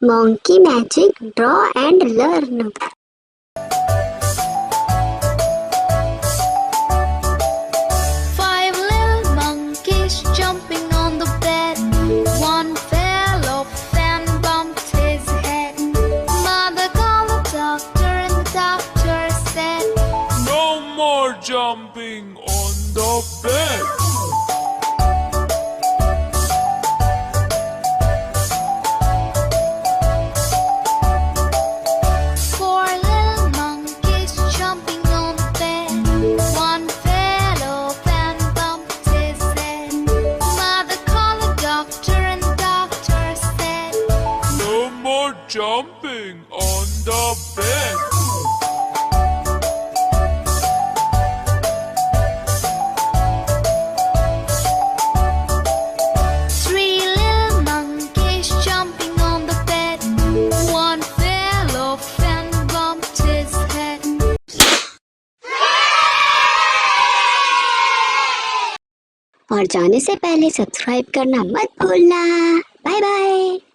Monkey magic, draw and learn. Five little monkeys jumping on the bed. One fell off and bumped his head. Mother called the doctor and the doctor said, No more jumping on the bed. Four little monkeys jumping on the bed. One fell off and bumped his head. Mother called the doctor and the doctor said, No more jumping on the bed. Three little monkeys jumping on the bed. One fell off and bumped his head. और जाने से पहले subscribe करना मत भूलना। Bye bye.